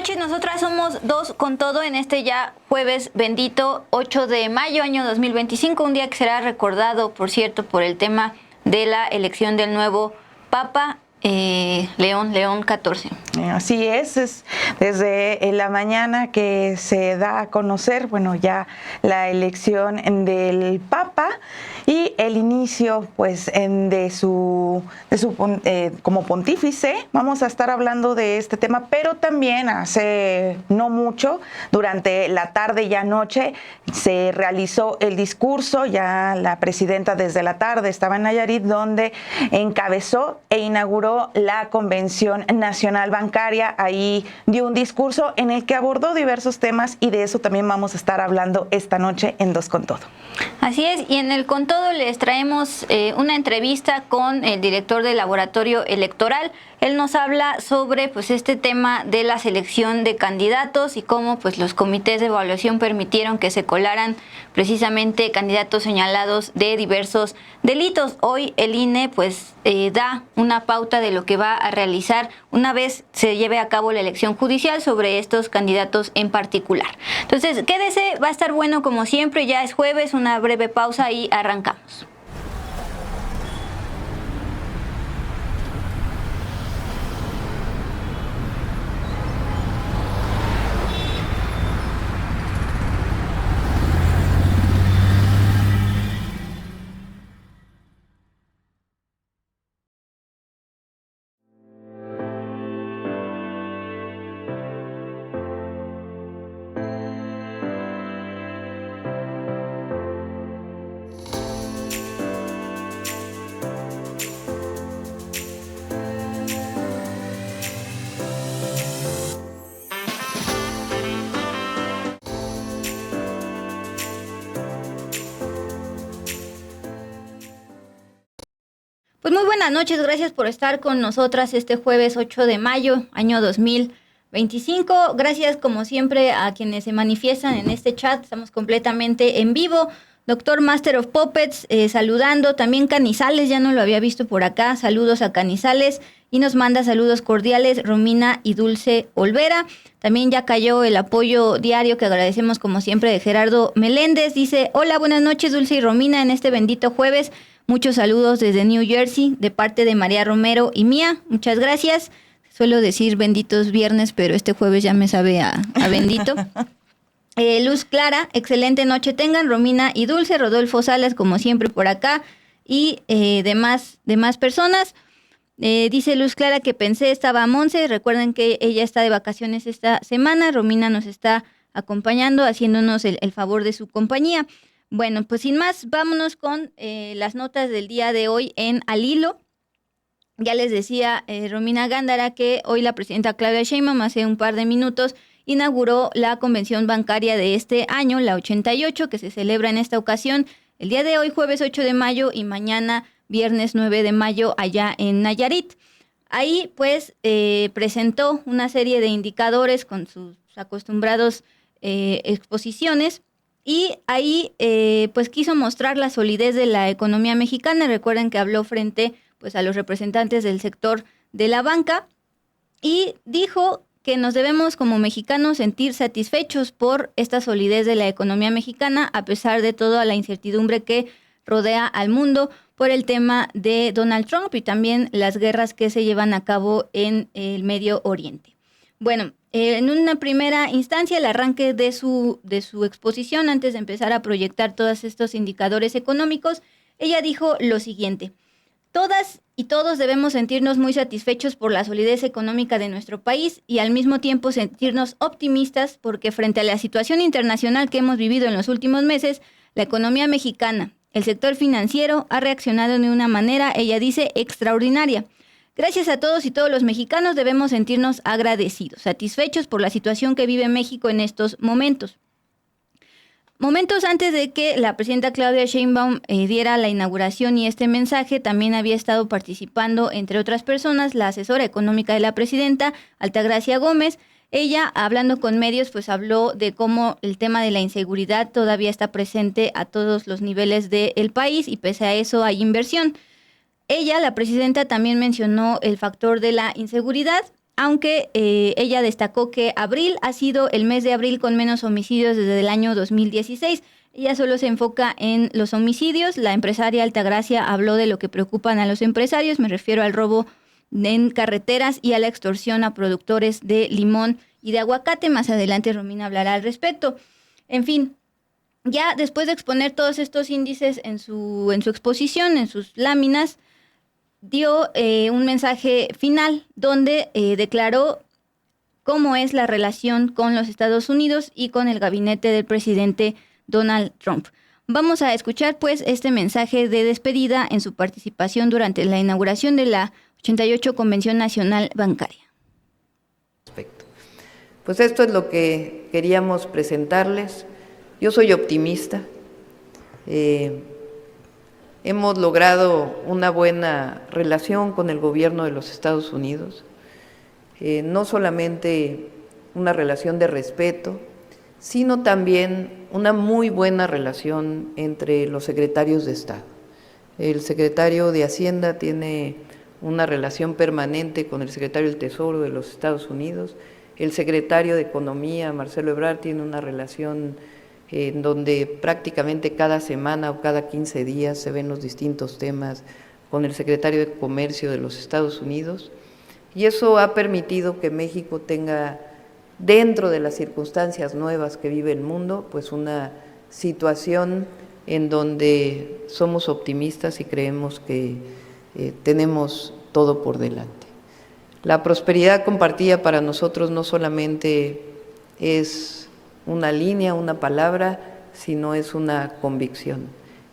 noches, nosotras somos Dos con Todo en este ya jueves bendito 8 de mayo, año 2025, un día que será recordado, por cierto, por el tema de la elección del nuevo Papa León XIV. Así es desde la mañana que se da a conocer, bueno, ya la elección del Papa y el inicio, pues, de su como pontífice. Vamos a estar hablando de este tema, pero también hace no mucho, durante la tarde y noche, se realizó el discurso. Ya la presidenta desde la tarde estaba en Nayarit, donde encabezó e inauguró la Convención Nacional Bancaria. Ahí dio un discurso en el que abordó diversos temas y de eso también vamos a estar hablando esta noche en Dos con Todo. Así es, y en el Con Todo les traemos una entrevista con el director del Laboratorio Electoral. Él nos habla sobre pues este tema de la selección de candidatos y cómo pues los comités de evaluación permitieron que se colaran precisamente candidatos señalados de diversos delitos. Hoy el INE pues da una pauta de lo que va a realizar una vez se lleve a cabo la elección judicial sobre estos candidatos en particular. Entonces, quédese, va a estar bueno como siempre, ya es jueves, una breve pausa y arrancamos. Pues muy buenas noches, gracias por estar con nosotras este jueves 8 de mayo, año 2025. Gracias como siempre a quienes se manifiestan en este chat, estamos completamente en vivo. Doctor Master of Puppets, saludando. También Canizales, ya no lo había visto por acá. Saludos a Canizales y nos manda saludos cordiales Romina y Dulce Olvera. También ya cayó el apoyo diario que agradecemos como siempre de Gerardo Meléndez. Dice, hola, buenas noches Dulce y Romina en este bendito jueves. Muchos saludos desde New Jersey de parte de María Romero y mía. Muchas gracias. Suelo decir benditos viernes, pero este jueves ya me sabe a bendito. Luz Clara, excelente noche tengan. Romina y Dulce, Rodolfo Salas, como siempre por acá. Y demás personas. Dice Luz Clara que pensé estaba Monse. Recuerden que ella está de vacaciones esta semana. Romina nos está acompañando, haciéndonos el favor de su compañía. Bueno, pues sin más, vámonos con las notas del día de hoy en Al Hilo. Ya les decía Romina Gándara que hoy la presidenta Claudia Sheinbaum hace un par de minutos inauguró la convención bancaria de este año, la 88, que se celebra en esta ocasión el día de hoy, jueves 8 de mayo, y mañana, viernes 9 de mayo, allá en Nayarit. Ahí, pues, presentó una serie de indicadores con sus acostumbrados exposiciones. Y ahí, pues, quiso mostrar la solidez de la economía mexicana. Recuerden que habló frente, pues, a los representantes del sector de la banca y dijo que nos debemos como mexicanos sentir satisfechos por esta solidez de la economía mexicana, a pesar de toda la incertidumbre que rodea al mundo por el tema de Donald Trump y también las guerras que se llevan a cabo en el Medio Oriente. Bueno, en una primera instancia, el arranque de su exposición, antes de empezar a proyectar todos estos indicadores económicos, ella dijo lo siguiente: todas y todos debemos sentirnos muy satisfechos por la solidez económica de nuestro país y al mismo tiempo sentirnos optimistas porque frente a la situación internacional que hemos vivido en los últimos meses, la economía mexicana, el sector financiero ha reaccionado de una manera, ella dice, extraordinaria. Gracias a todos y todos los mexicanos debemos sentirnos agradecidos, satisfechos por la situación que vive México en estos momentos. Momentos antes de que la presidenta Claudia Sheinbaum diera la inauguración y este mensaje, también había estado participando, entre otras personas, la asesora económica de la presidenta, Altagracia Gómez. Ella, hablando con medios, pues habló de cómo el tema de la inseguridad todavía está presente a todos los niveles del país y pese a eso hay inversión. Ella, la presidenta, también mencionó el factor de la inseguridad aunque ella destacó que abril ha sido el mes de abril con menos homicidios desde el año 2016. Ella solo se enfoca en los homicidios. La empresaria Altagracia habló de lo que preocupan a los empresarios, me refiero al robo en carreteras y a la extorsión a productores de limón y de aguacate. Más adelante Romina hablará al respecto. En fin, ya después de exponer todos estos índices en su exposición, en sus láminas, dio un mensaje final donde declaró cómo es la relación con los Estados Unidos y con el gabinete del presidente Donald Trump. Vamos a escuchar pues este mensaje de despedida en su participación durante la inauguración de la 88 Convención Nacional Bancaria. Pues esto es lo que queríamos presentarles. Yo soy optimista. Hemos logrado una buena relación con el gobierno de los Estados Unidos, no solamente una relación de respeto, sino también una muy buena relación entre los secretarios de Estado. El secretario de Hacienda tiene una relación permanente con el secretario del Tesoro de los Estados Unidos, el secretario de Economía, Marcelo Ebrard, tiene una relación en donde prácticamente cada semana o cada 15 días se ven los distintos temas con el secretario de Comercio de los Estados Unidos, y eso ha permitido que México tenga, dentro de las circunstancias nuevas que vive el mundo, pues una situación en donde somos optimistas y creemos que tenemos todo por delante. La prosperidad compartida para nosotros no solamente es una línea, una palabra, sino es una convicción.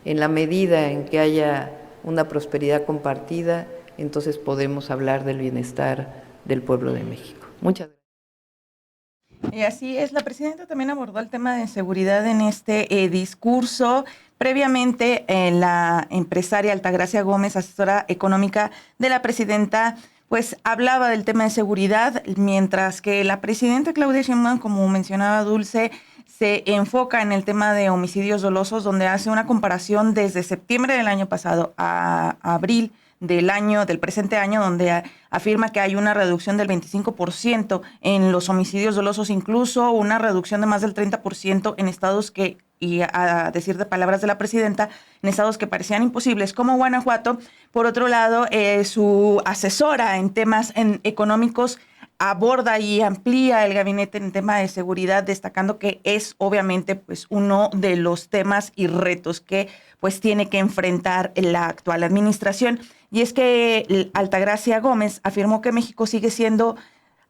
En la medida en que haya una prosperidad compartida, entonces podemos hablar del bienestar del pueblo de México. Muchas gracias. Y así es, la presidenta también abordó el tema de seguridad en este discurso. Previamente, la empresaria Altagracia Gómez, asesora económica de la presidenta, pues hablaba del tema de seguridad, mientras que la presidenta Claudia Sheinbaum, como mencionaba Dulce, se enfoca en el tema de homicidios dolosos, donde hace una comparación desde septiembre del año pasado a abril del presente año, donde afirma que hay una reducción del 25% en los homicidios dolosos, incluso una reducción de más del 30% en estados que, y a decir de palabras de la presidenta, en estados que parecían imposibles, como Guanajuato. Por otro lado, su asesora en temas económicos aborda y amplía el gabinete en tema de seguridad, destacando que es obviamente pues uno de los temas y retos que pues tiene que enfrentar la actual administración. Y es que Altagracia Gómez afirmó que México sigue siendo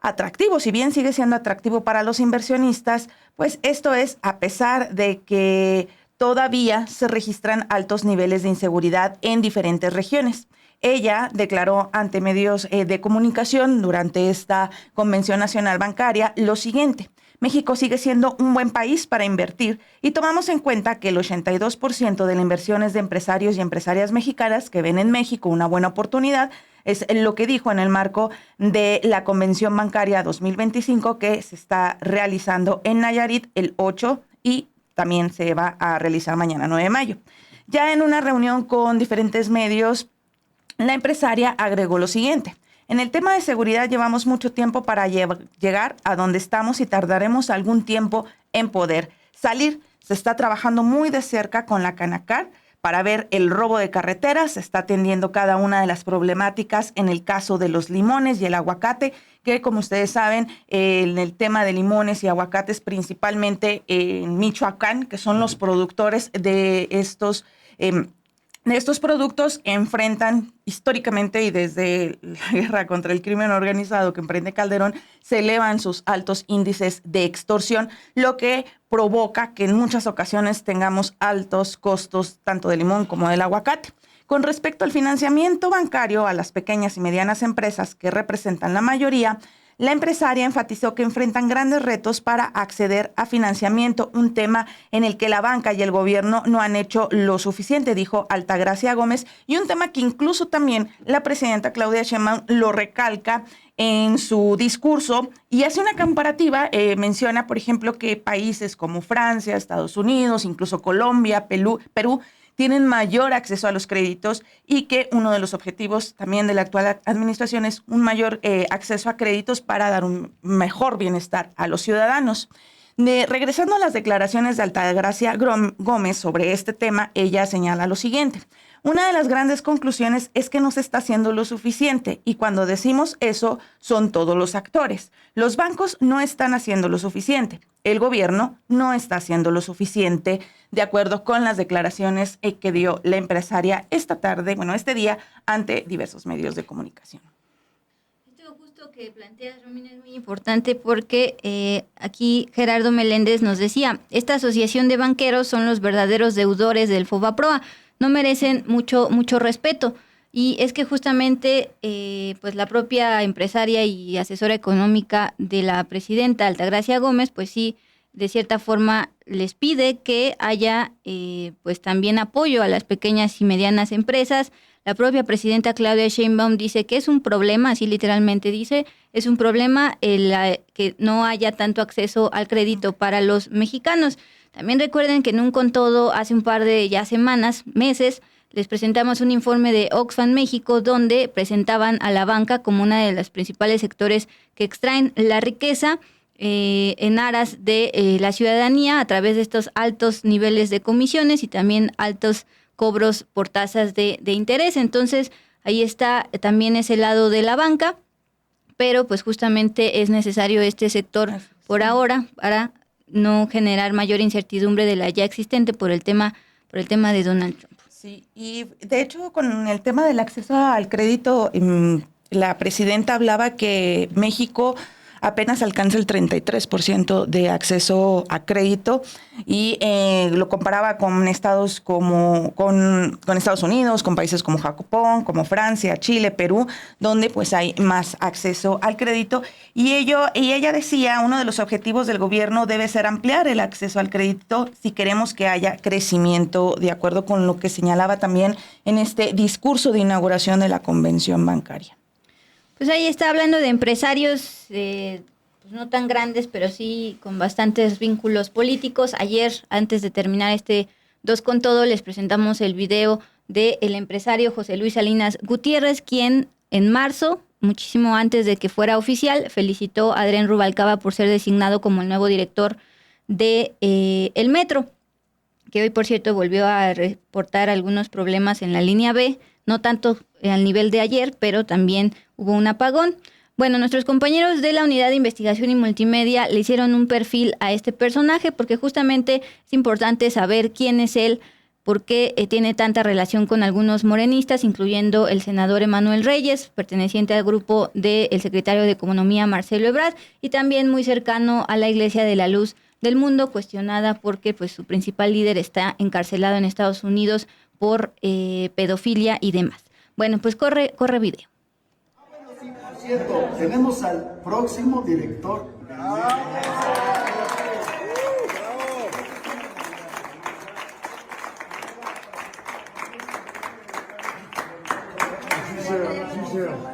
atractivo, si bien sigue siendo atractivo para los inversionistas, pues esto es a pesar de que todavía se registran altos niveles de inseguridad en diferentes regiones. Ella declaró ante medios de comunicación durante esta Convención Nacional Bancaria lo siguiente: México sigue siendo un buen país para invertir y tomamos en cuenta que el 82% de las inversiones de empresarios y empresarias mexicanas que ven en México una buena oportunidad. Es lo que dijo en el marco de la Convención Bancaria 2025 que se está realizando en Nayarit el 8 y también se va a realizar mañana 9 de mayo. Ya en una reunión con diferentes medios, la empresaria agregó lo siguiente: en el tema de seguridad llevamos mucho tiempo para llegar a donde estamos y tardaremos algún tiempo en poder salir. Se está trabajando muy de cerca con la Canacar para ver el robo de carreteras. Se está atendiendo cada una de las problemáticas en el caso de los limones y el aguacate, que como ustedes saben, en el tema de limones y aguacates, principalmente en Michoacán, que son los productores de estos productos, enfrentan históricamente y desde la guerra contra el crimen organizado que emprende Calderón, se elevan sus altos índices de extorsión, lo que provoca que en muchas ocasiones tengamos altos costos tanto del limón como del aguacate. Con respecto al financiamiento bancario a las pequeñas y medianas empresas, que representan la mayoría, la empresaria enfatizó que enfrentan grandes retos para acceder a financiamiento, un tema en el que la banca y el gobierno no han hecho lo suficiente, dijo Altagracia Gómez, y un tema que incluso también la presidenta Claudia Sheinbaum lo recalca en su discurso y hace una comparativa. Menciona, por ejemplo, que países como Francia, Estados Unidos, incluso Colombia, Perú, tienen mayor acceso a los créditos y que uno de los objetivos también de la actual administración es un mayor acceso a créditos para dar un mejor bienestar a los ciudadanos. Regresando a las declaraciones de Altagracia Gómez sobre este tema, ella señala lo siguiente: una de las grandes conclusiones es que no se está haciendo lo suficiente, y cuando decimos eso son todos los actores. Los bancos no están haciendo lo suficiente, el gobierno no está haciendo lo suficiente, de acuerdo con las declaraciones que dio la empresaria este día, ante diversos medios de comunicación. Que planteas, Romina, es muy importante porque aquí Gerardo Meléndez nos decía, esta asociación de banqueros son los verdaderos deudores del FOBAPROA, no merecen mucho respeto. Y es que justamente pues la propia empresaria y asesora económica de la presidenta Altagracia Gómez, pues sí, de cierta forma les pide que haya pues también apoyo a las pequeñas y medianas empresas. La propia presidenta Claudia Sheinbaum dice que es un problema, así literalmente dice, es un problema que no haya tanto acceso al crédito para los mexicanos. También recuerden que en un con todo, hace un par de meses, les presentamos un informe de Oxfam México donde presentaban a la banca como una de los principales sectores que extraen la riqueza en aras de la ciudadanía a través de estos altos niveles de comisiones y también altos cobros por tasas de interés. Entonces, ahí está también ese lado de la banca, pero pues justamente es necesario este sector por ahora para no generar mayor incertidumbre de la ya existente por el tema de Donald Trump. Sí, y de hecho con el tema del acceso al crédito, la presidenta hablaba que México apenas alcanza el 33% de acceso a crédito y lo comparaba con estados con Estados Unidos, con países como Japón, como Francia, Chile, Perú, donde pues hay más acceso al crédito. Y ella decía, uno de los objetivos del gobierno debe ser ampliar el acceso al crédito si queremos que haya crecimiento, de acuerdo con lo que señalaba también en este discurso de inauguración de la convención bancaria. Pues ahí está hablando de empresarios, pues no tan grandes, pero sí con bastantes vínculos políticos. Ayer, antes de terminar este 2 con todo, les presentamos el video del empresario José Luis Salinas Gutiérrez, quien en marzo, muchísimo antes de que fuera oficial, felicitó a Adrián Rubalcaba por ser designado como el nuevo director de el metro, que hoy, por cierto, volvió a reportar algunos problemas en la línea B, no tanto al nivel de ayer, pero también hubo un apagón. Bueno, nuestros compañeros de la Unidad de Investigación y Multimedia le hicieron un perfil a este personaje porque justamente es importante saber quién es él, por qué tiene tanta relación con algunos morenistas, incluyendo el senador Emanuel Reyes, perteneciente al grupo del secretario de Economía Marcelo Ebrard, y también muy cercano a la Iglesia de la Luz del Mundo, cuestionada porque pues su principal líder está encarcelado en Estados Unidos por pedofilia y demás. Bueno, pues corre video. Sí, por cierto, tenemos al próximo director.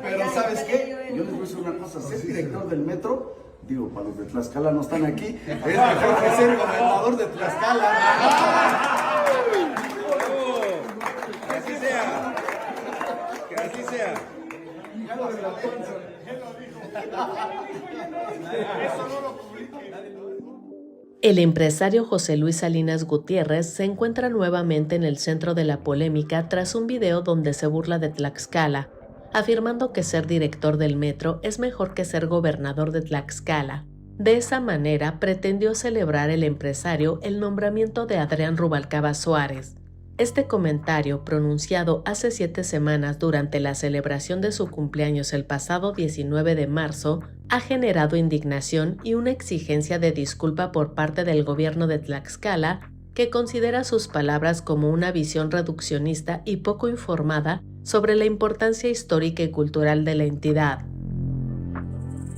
Pero ¿sabes qué? Yo les voy a decir una cosa, ser director del metro, digo, para los de Tlaxcala no están aquí, es mejor que ser gobernador de Tlaxcala. Que así sea. Que así sea. El empresario José Luis Salinas Gutiérrez se encuentra nuevamente en el centro de la polémica tras un video donde se burla de Tlaxcala, afirmando que ser director del metro es mejor que ser gobernador de Tlaxcala. De esa manera pretendió celebrar el empresario el nombramiento de Adrián Rubalcaba Suárez. Este comentario, pronunciado hace 7 semanas durante la celebración de su cumpleaños el pasado 19 de marzo, ha generado indignación y una exigencia de disculpa por parte del gobierno de Tlaxcala, que considera sus palabras como una visión reduccionista y poco informada sobre la importancia histórica y cultural de la entidad.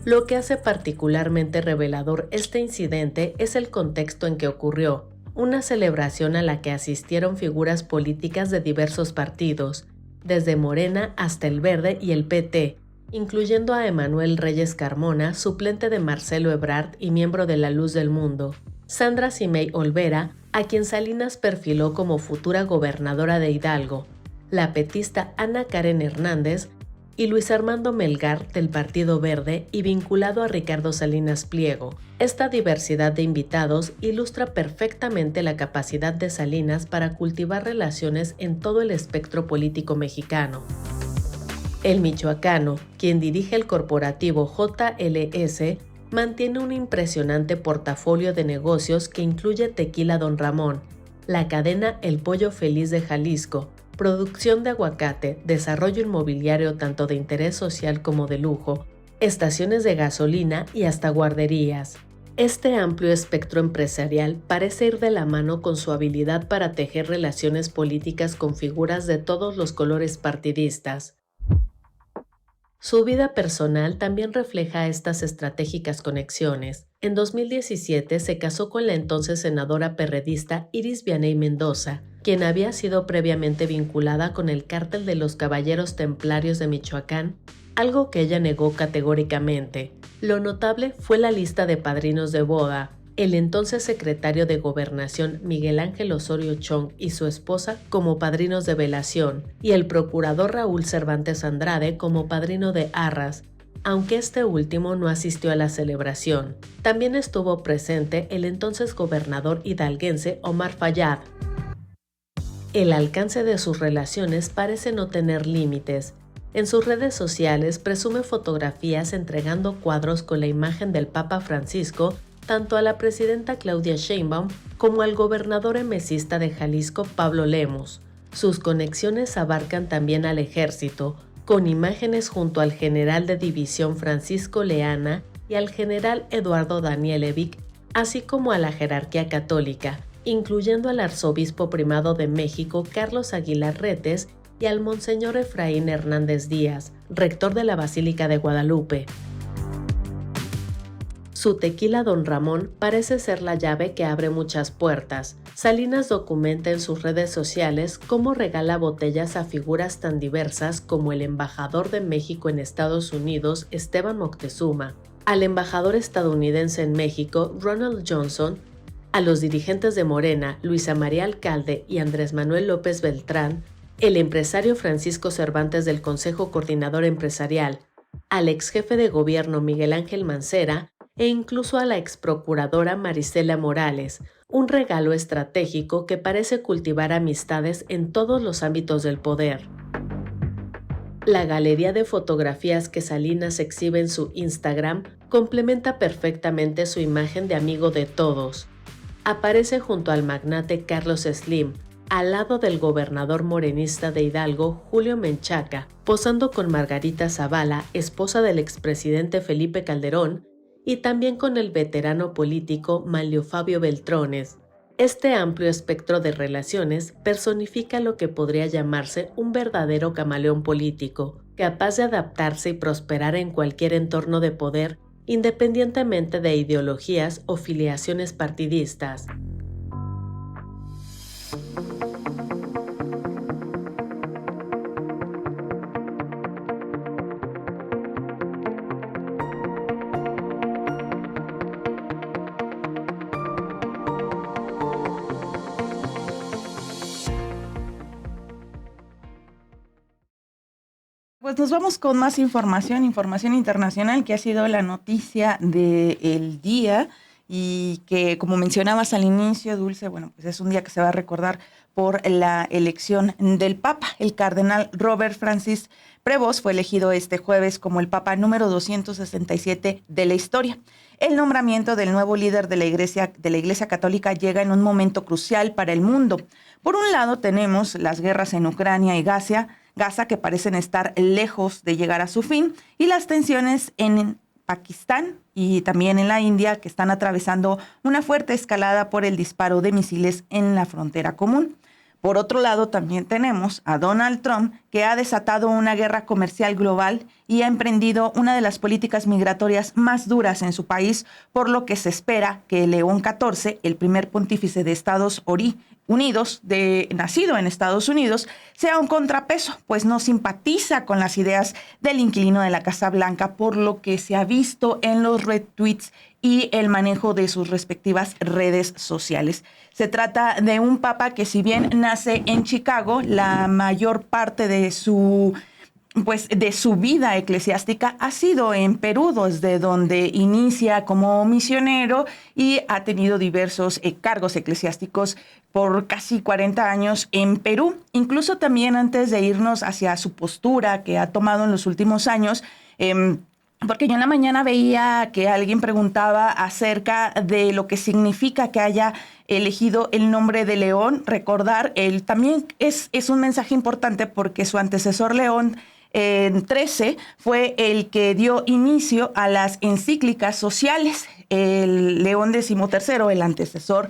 Lo que hace particularmente revelador este incidente es el contexto en que ocurrió, una celebración a la que asistieron figuras políticas de diversos partidos, desde Morena hasta el Verde y el PT, incluyendo a Emanuel Reyes Carmona, suplente de Marcelo Ebrard y miembro de La Luz del Mundo, Sandra Cimey Olvera, a quien Salinas perfiló como futura gobernadora de Hidalgo, la petista Ana Karen Hernández y Luis Armando Melgar del Partido Verde y vinculado a Ricardo Salinas Pliego. Esta diversidad de invitados ilustra perfectamente la capacidad de Salinas para cultivar relaciones en todo el espectro político mexicano. El michoacano, quien dirige el corporativo JLS, mantiene un impresionante portafolio de negocios que incluye Tequila Don Ramón, la cadena El Pollo Feliz de Jalisco, producción de aguacate, desarrollo inmobiliario tanto de interés social como de lujo, estaciones de gasolina y hasta guarderías. Este amplio espectro empresarial parece ir de la mano con su habilidad para tejer relaciones políticas con figuras de todos los colores partidistas. Su vida personal también refleja estas estratégicas conexiones. En 2017 se casó con la entonces senadora perredista Iris Vianey Mendoza, quien había sido previamente vinculada con el cártel de los Caballeros Templarios de Michoacán, algo que ella negó categóricamente. Lo notable fue la lista de padrinos de boda. El entonces secretario de Gobernación Miguel Ángel Osorio Chong y su esposa como padrinos de velación, y el procurador Raúl Cervantes Andrade como padrino de arras, aunque este último no asistió a la celebración. También estuvo presente el entonces gobernador hidalguense Omar Fayad. El alcance de sus relaciones parece no tener límites. En sus redes sociales presume fotografías entregando cuadros con la imagen del Papa Francisco tanto a la presidenta Claudia Sheinbaum como al gobernador emesista de Jalisco Pablo Lemus. Sus conexiones abarcan también al ejército, con imágenes junto al general de división Francisco Leana y al general Eduardo Danielevic, así como a la jerarquía católica, incluyendo al arzobispo primado de México Carlos Aguilar Retes y al monseñor Efraín Hernández Díaz, rector de la Basílica de Guadalupe. Su Tequila Don Ramón parece ser la llave que abre muchas puertas. Salinas documenta en sus redes sociales cómo regala botellas a figuras tan diversas como el embajador de México en Estados Unidos, Esteban Moctezuma, al embajador estadounidense en México, Ronald Johnson, a los dirigentes de Morena, Luisa María Alcalde y Andrés Manuel López Beltrán, el empresario Francisco Cervantes del Consejo Coordinador Empresarial, al ex jefe de gobierno Miguel Ángel Mancera, e incluso a la exprocuradora Marisela Morales, un regalo estratégico que parece cultivar amistades en todos los ámbitos del poder. La galería de fotografías que Salinas exhibe en su Instagram complementa perfectamente su imagen de amigo de todos. Aparece junto al magnate Carlos Slim, al lado del gobernador morenista de Hidalgo, Julio Menchaca, posando con Margarita Zavala, esposa del expresidente Felipe Calderón, y también con el veterano político Manlio Fabio Beltrones. Este amplio espectro de relaciones personifica lo que podría llamarse un verdadero camaleón político, capaz de adaptarse y prosperar en cualquier entorno de poder, independientemente de ideologías o filiaciones partidistas. Pues nos vamos con más información internacional que ha sido la noticia del día y que, como mencionabas al inicio, Dulce, bueno, pues es un día que se va a recordar por la elección del Papa. El cardenal Robert Francis Prevost fue elegido este jueves como el Papa número 267 de la historia. El nombramiento del nuevo líder de la Iglesia Católica llega en un momento crucial para el mundo. Por un lado tenemos las guerras en Ucrania y Gaza que parecen estar lejos de llegar a su fin, y las tensiones en Pakistán y también en la India, que están atravesando una fuerte escalada por el disparo de misiles en la frontera común. Por otro lado, también tenemos a Donald Trump, que ha desatado una guerra comercial global y ha emprendido una de las políticas migratorias más duras en su país, por lo que se espera que León XIV, el primer pontífice de Estados Unidos, nacido en Estados Unidos, sea un contrapeso, pues no simpatiza con las ideas del inquilino de la Casa Blanca, por lo que se ha visto en los retweets y el manejo de sus respectivas redes sociales. Se trata de un papa que, si bien nace en Chicago, la mayor parte de su vida eclesiástica ha sido en Perú, desde donde inicia como misionero y ha tenido diversos cargos eclesiásticos por casi 40 años en Perú. Incluso también, antes de irnos hacia su postura que ha tomado en los últimos años, porque yo en la mañana veía que alguien preguntaba acerca de lo que significa que haya elegido el nombre de León. Recordar, él también es un mensaje importante, porque su antecesor León en 13 fue el que dio inicio a las encíclicas sociales. El León XIII, el antecesor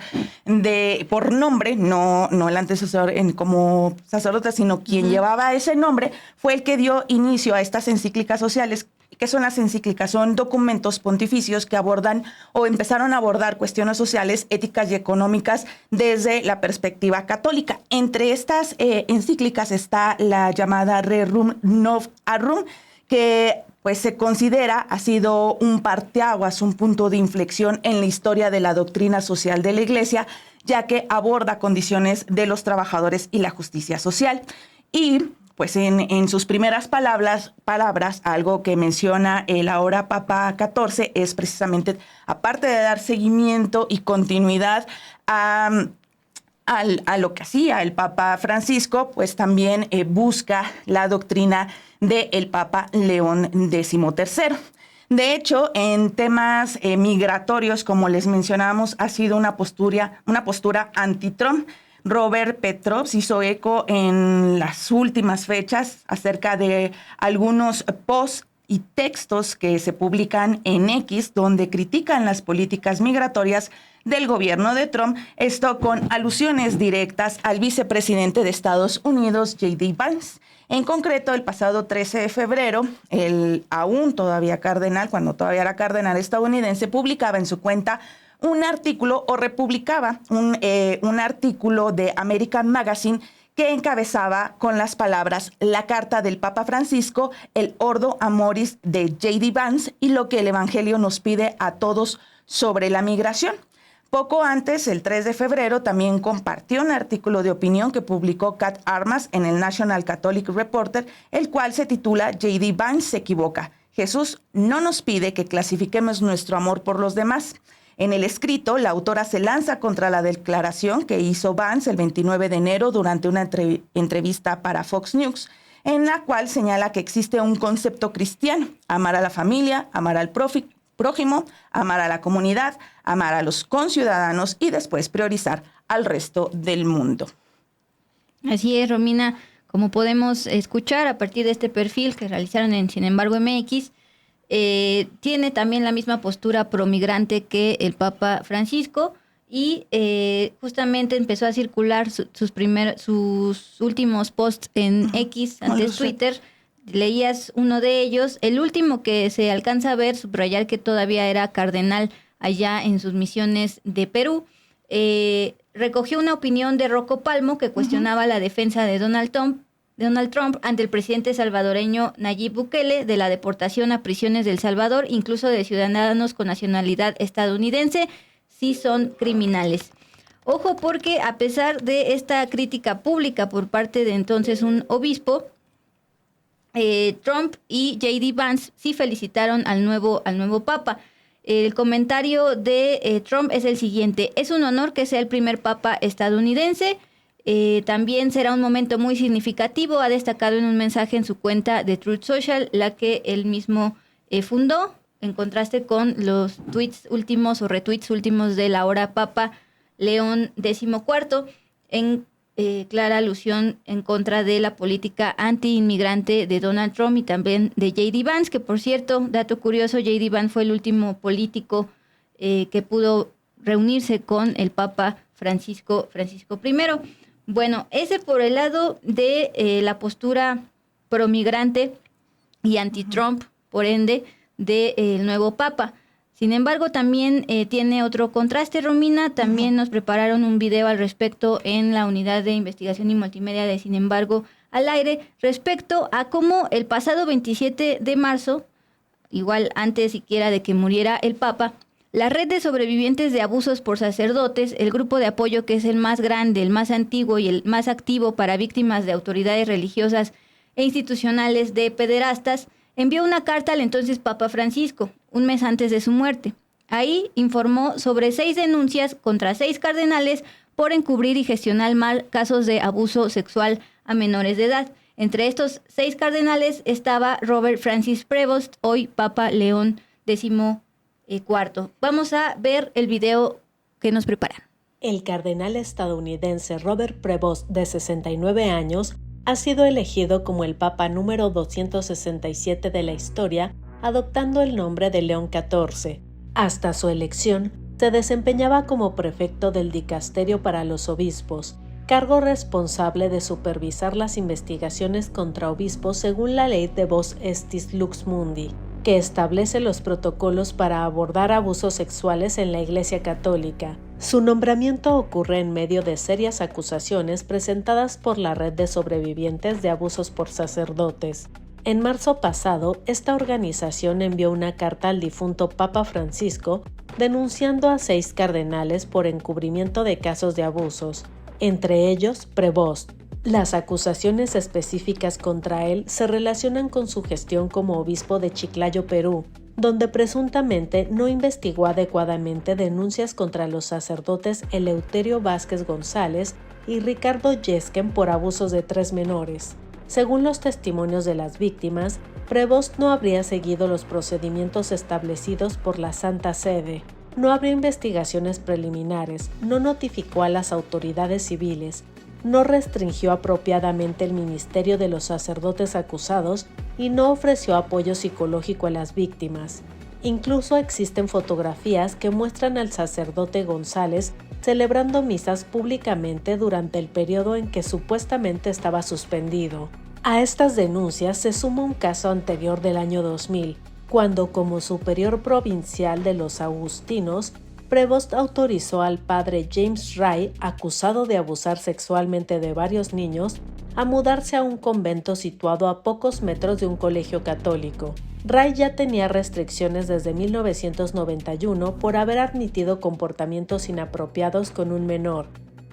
por nombre, no el antecesor como sacerdote, sino quien llevaba ese nombre, fue el que dio inicio a estas encíclicas sociales. ¿Qué son las encíclicas? Son documentos pontificios que abordan o empezaron a abordar cuestiones sociales, éticas y económicas desde la perspectiva católica. Entre estas encíclicas está la llamada Rerum Novarum, que pues se considera ha sido un parteaguas, un punto de inflexión en la historia de la doctrina social de la Iglesia, ya que aborda condiciones de los trabajadores y la justicia social. Y pues en sus primeras palabras, algo que menciona el ahora Papa XIV es precisamente, aparte de dar seguimiento y continuidad a lo que hacía el Papa Francisco, pues también busca la doctrina del Papa León XIII. De hecho, en temas migratorios, como les mencionábamos, ha sido una postura anti-Trump. Robert Petroff hizo eco en las últimas fechas acerca de algunos posts y textos que se publican en X, donde critican las políticas migratorias del gobierno de Trump, esto con alusiones directas al vicepresidente de Estados Unidos, J.D. Vance. En concreto, el pasado 13 de febrero, el aún todavía cardenal, cuando todavía era cardenal estadounidense, publicaba en su cuenta un artículo, o republicaba un artículo de American Magazine que encabezaba con las palabras: la carta del Papa Francisco, el Ordo Amoris de J.D. Vance y lo que el Evangelio nos pide a todos sobre la migración. Poco antes, el 3 de febrero, también compartió un artículo de opinión que publicó Kat Armas en el National Catholic Reporter, el cual se titula J.D. Vance se equivoca. Jesús no nos pide que clasifiquemos nuestro amor por los demás. En el escrito, la autora se lanza contra la declaración que hizo Vance el 29 de enero durante una entrevista para Fox News, en la cual señala que existe un concepto cristiano: amar a la familia, amar al prójimo, amar a la comunidad, amar a los conciudadanos y después priorizar al resto del mundo. Así es, Romina, como podemos escuchar a partir de este perfil que realizaron en Sin embargo MX, tiene también la misma postura promigrante que el Papa Francisco y justamente empezó a circular sus últimos posts en X, antes Twitter. Leías uno de ellos, el último que se alcanza a ver, subrayar que todavía era cardenal allá en sus misiones de Perú. Recogió una opinión de Rocco Palmo que cuestionaba la defensa de Donald Trump ante el presidente salvadoreño Nayib Bukele de la deportación a prisiones de El Salvador, incluso de ciudadanos con nacionalidad estadounidense, si son criminales. Ojo, porque a pesar de esta crítica pública por parte de entonces un obispo, Trump y J.D. Vance sí felicitaron al nuevo papa. El comentario de Trump es el siguiente: es un honor que sea el primer papa estadounidense. También será un momento muy significativo, ha destacado en un mensaje en su cuenta de Truth Social, la que él mismo fundó, en contraste con los tweets últimos o retweets últimos del ahora Papa León XIV, en clara alusión en contra de la política anti-inmigrante de Donald Trump y también de J.D. Vance, que por cierto, dato curioso, J.D. Vance fue el último político que pudo reunirse con el Papa Francisco I. Bueno, ese por el lado de la postura promigrante y anti-Trump, por ende, del nuevo Papa. Sin embargo, también tiene otro contraste, Romina. También nos prepararon un video al respecto en la unidad de investigación y multimedia de Sin embargo al aire, respecto a cómo el pasado 27 de marzo, igual antes siquiera de que muriera el Papa, La red de sobrevivientes de abusos por sacerdotes, el grupo de apoyo que es el más grande, el más antiguo y el más activo para víctimas de autoridades religiosas e institucionales de pederastas, envió una carta al entonces Papa Francisco, un mes antes de su muerte. Ahí informó sobre 6 denuncias contra 6 cardenales por encubrir y gestionar mal casos de abuso sexual a menores de edad. Entre estos 6 cardenales estaba Robert Francis Prevost, hoy Papa León XIV. Vamos a ver el video que nos preparan. El cardenal estadounidense Robert Prevost, de 69 años, ha sido elegido como el Papa número 267 de la historia, adoptando el nombre de León XIV. Hasta su elección, se desempeñaba como prefecto del Dicasterio para los Obispos, cargo responsable de supervisar las investigaciones contra obispos según la ley de Vos Estis Lux Mundi, que establece los protocolos para abordar abusos sexuales en la Iglesia Católica. Su nombramiento ocurre en medio de serias acusaciones presentadas por la red de sobrevivientes de abusos por sacerdotes. En marzo pasado, esta organización envió una carta al difunto Papa Francisco denunciando a 6 cardenales por encubrimiento de casos de abusos, entre ellos Prevost. Las acusaciones específicas contra él se relacionan con su gestión como obispo de Chiclayo, Perú, donde presuntamente no investigó adecuadamente denuncias contra los sacerdotes Eleuterio Vázquez González y Ricardo Yesquen por abusos de 3 menores. Según los testimonios de las víctimas, Prevost no habría seguido los procedimientos establecidos por la Santa Sede, no abrió investigaciones preliminares, no notificó a las autoridades civiles, no restringió apropiadamente el ministerio de los sacerdotes acusados y no ofreció apoyo psicológico a las víctimas. Incluso existen fotografías que muestran al sacerdote González celebrando misas públicamente durante el periodo en que supuestamente estaba suspendido. A estas denuncias se suma un caso anterior del año 2000, cuando como superior provincial de los agustinos, Prevost autorizó al padre James Ray, acusado de abusar sexualmente de varios niños, a mudarse a un convento situado a pocos metros de un colegio católico. Ray ya tenía restricciones desde 1991 por haber admitido comportamientos inapropiados con un menor,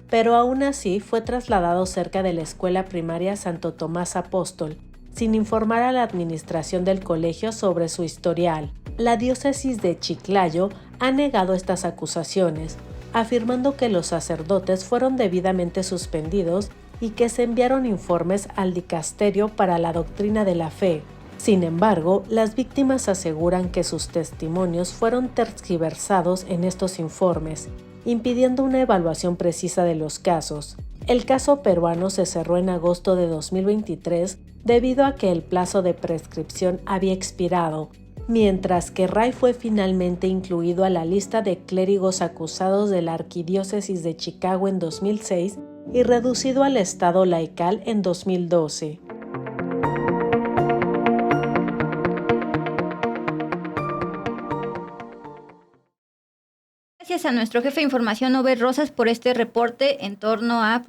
pero aún así fue trasladado cerca de la escuela primaria Santo Tomás Apóstol, sin informar a la administración del colegio sobre su historial. La diócesis de Chiclayo ha negado estas acusaciones, afirmando que los sacerdotes fueron debidamente suspendidos y que se enviaron informes al Dicasterio para la Doctrina de la Fe. Sin embargo, las víctimas aseguran que sus testimonios fueron tergiversados en estos informes, impidiendo una evaluación precisa de los casos. El caso peruano se cerró en agosto de 2023 debido a que el plazo de prescripción había expirado, mientras que Ray fue finalmente incluido a la lista de clérigos acusados de la Arquidiócesis de Chicago en 2006 y reducido al estado laical en 2012. Gracias a nuestro jefe de información, Obed Rosas, por este reporte en torno a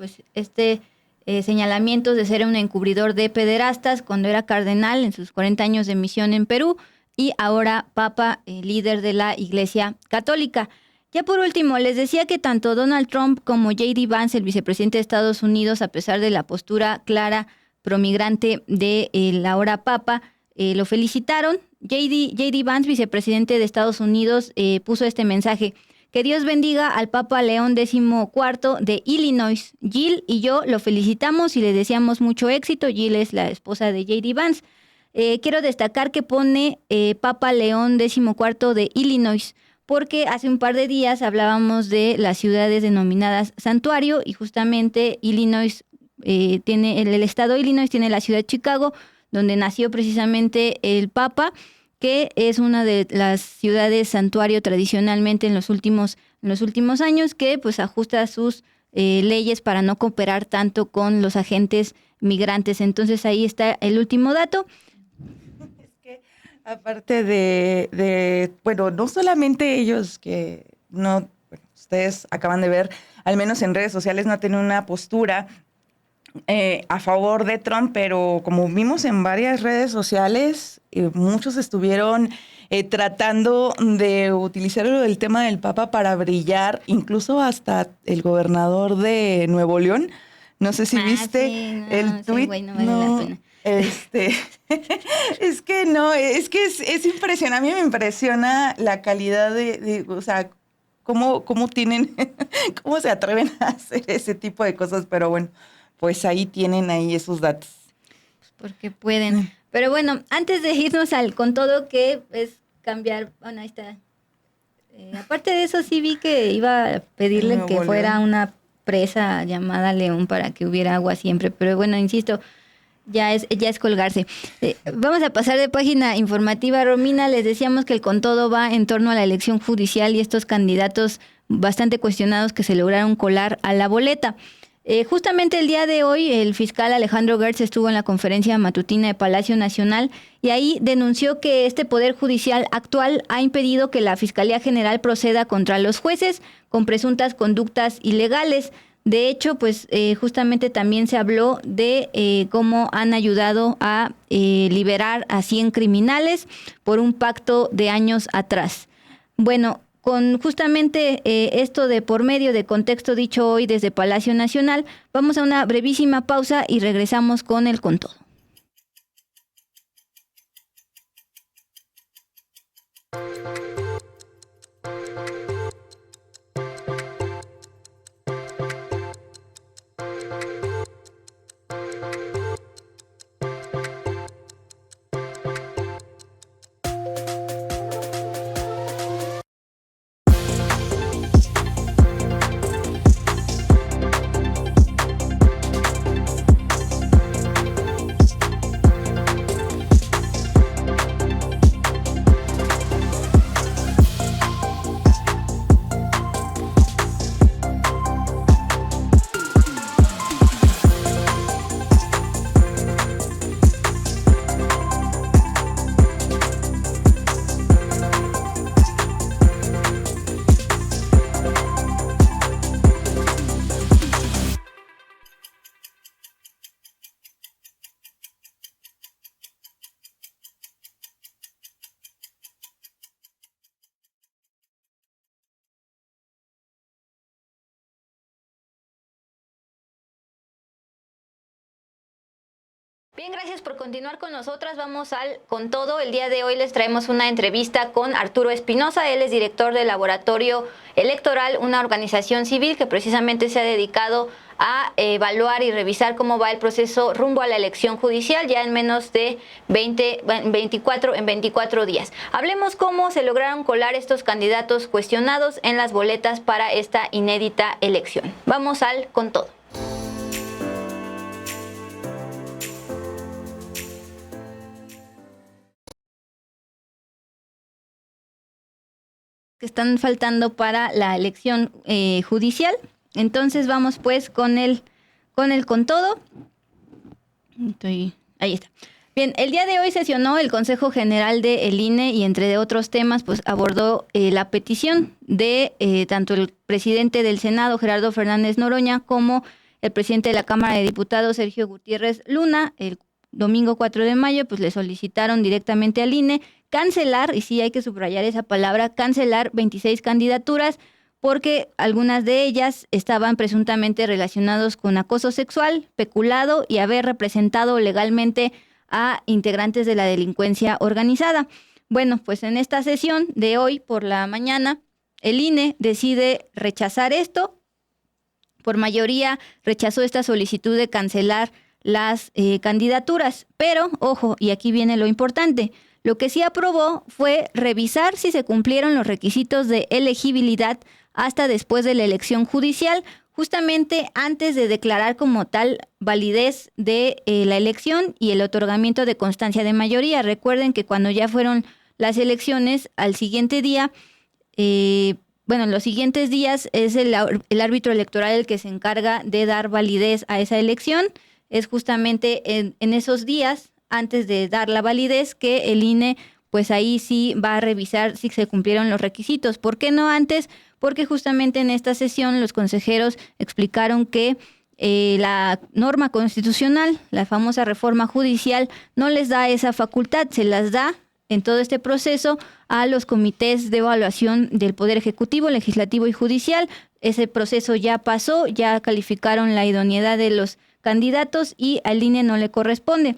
señalamientos de ser un encubridor de pederastas cuando era cardenal en sus 40 años de misión en Perú y ahora papa, líder de la Iglesia Católica. Ya por último, les decía que tanto Donald Trump como J.D. Vance, el vicepresidente de Estados Unidos, a pesar de la postura clara promigrante de ahora papa, lo felicitaron. J.D. Vance, vicepresidente de Estados Unidos, puso este mensaje: que Dios bendiga al Papa León XIV de Illinois. Jill y yo lo felicitamos y le deseamos mucho éxito. Jill es la esposa de J.D. Vance. Quiero destacar que pone Papa León XIV de Illinois, porque hace un par de días hablábamos de las ciudades denominadas santuario y justamente Illinois tiene, el estado de Illinois tiene la ciudad de Chicago, donde nació precisamente el Papa, que es una de las ciudades santuario tradicionalmente en los últimos años, que pues ajusta sus leyes para no cooperar tanto con los agentes migrantes. Entonces ahí está el último dato. Es que aparte bueno, no solamente ellos ustedes acaban de ver, al menos en redes sociales, no tienen una postura a favor de Trump, pero como vimos en varias redes sociales, muchos estuvieron tratando de utilizar el tema del Papa para brillar, incluso hasta el gobernador de Nuevo León. No sé si viste sí, el tuit. güey, no vale la pena. Es que no, es que es impresionante. A mí me impresiona la calidad o sea, cómo tienen, cómo se atreven a hacer ese tipo de cosas, pero bueno, pues ahí tienen esos datos. Porque pueden. Pero bueno, antes de irnos con todo, que es cambiar, bueno, ahí está. Aparte de eso, sí vi que iba a pedirle Nuevo que fuera León. una presa llamada León para que hubiera agua siempre. Pero bueno, insisto, ya es colgarse. Vamos a pasar de página informativa. Romina, les decíamos que el con todo va en torno a la elección judicial y estos candidatos bastante cuestionados que se lograron colar a la boleta. Justamente el día de hoy el fiscal Alejandro Gertz estuvo en la conferencia matutina de Palacio Nacional y ahí denunció que este Poder Judicial actual ha impedido que la Fiscalía General proceda contra los jueces con presuntas conductas ilegales. De hecho, pues justamente también se habló de cómo han ayudado a liberar a 100 criminales por un pacto de años atrás. Bueno, con justamente esto de por medio de contexto dicho hoy desde Palacio Nacional, vamos a una brevísima pausa y regresamos con el con todo. Bien, gracias por continuar con nosotras. Vamos con todo. El día de hoy les traemos una entrevista con Arturo Espinosa. Él es director del Laboratorio Electoral, una organización civil que precisamente se ha dedicado a evaluar y revisar cómo va el proceso rumbo a la elección judicial ya en menos de 24 días. Hablemos cómo se lograron colar estos candidatos cuestionados en las boletas para esta inédita elección. Vamos con todo. Que están faltando para la elección judicial. Entonces vamos pues con todo. Ahí está. Bien, el día de hoy sesionó el Consejo General del INE y entre otros temas pues abordó la petición de tanto el presidente del Senado, Gerardo Fernández Noroña, como el presidente de la Cámara de Diputados, Sergio Gutiérrez Luna. El domingo 4 de mayo pues le solicitaron directamente al INE cancelar, y sí hay que subrayar esa palabra, cancelar 26 candidaturas, porque algunas de ellas estaban presuntamente relacionados con acoso sexual, peculado y haber representado legalmente a integrantes de la delincuencia organizada. Bueno, pues en esta sesión de hoy por la mañana, el INE decide rechazar esto. Por mayoría rechazó esta solicitud de cancelar las candidaturas, pero, ojo, y aquí viene lo importante, lo que sí aprobó fue revisar si se cumplieron los requisitos de elegibilidad hasta después de la elección judicial, justamente antes de declarar como tal validez de la elección y el otorgamiento de constancia de mayoría. Recuerden que cuando ya fueron las elecciones, al siguiente día, los siguientes días es el árbitro electoral el que se encarga de dar validez a esa elección. Es justamente en esos días, antes de dar la validez, que el INE, pues ahí sí va a revisar si se cumplieron los requisitos. ¿Por qué no antes? Porque justamente en esta sesión los consejeros explicaron que la norma constitucional, la famosa reforma judicial, no les da esa facultad, se las da en todo este proceso a los comités de evaluación del Poder Ejecutivo, Legislativo y Judicial. Ese proceso ya pasó, ya calificaron la idoneidad de los candidatos y al INE no le corresponde.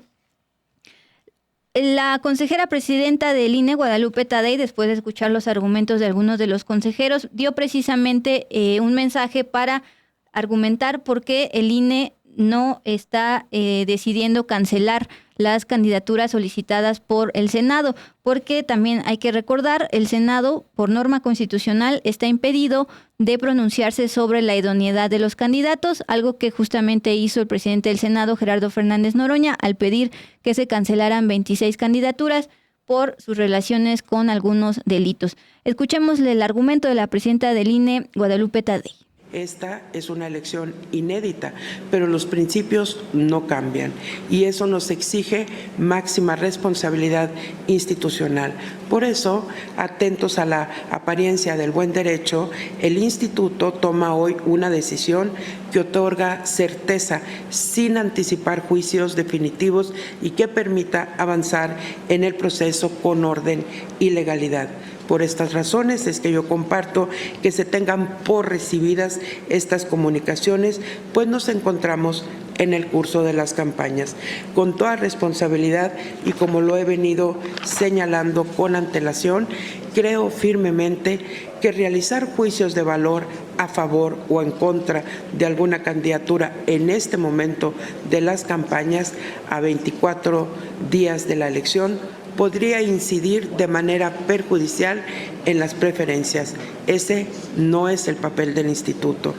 La consejera presidenta del INE, Guadalupe Tadei, después de escuchar los argumentos de algunos de los consejeros, dio precisamente un mensaje para argumentar por qué el INE no está decidiendo cancelar las candidaturas solicitadas por el Senado, porque también hay que recordar, el Senado, por norma constitucional, está impedido de pronunciarse sobre la idoneidad de los candidatos, algo que justamente hizo el presidente del Senado, Gerardo Fernández Noroña, al pedir que se cancelaran 26 candidaturas por sus relaciones con algunos delitos. Escuchémosle el argumento de la presidenta del INE, Guadalupe Tadei. Esta es una elección inédita, pero los principios no cambian y eso nos exige máxima responsabilidad institucional. Por eso, atentos a la apariencia del buen derecho, el Instituto toma hoy una decisión que otorga certeza sin anticipar juicios definitivos y que permita avanzar en el proceso con orden y legalidad. Por estas razones es que yo comparto que se tengan por recibidas estas comunicaciones, pues nos encontramos en el curso de las campañas. Con toda responsabilidad y como lo he venido señalando con antelación, creo firmemente que realizar juicios de valor a favor o en contra de alguna candidatura en este momento de las campañas a 24 días de la elección podría incidir de manera perjudicial en las preferencias. Ese no es el papel del instituto.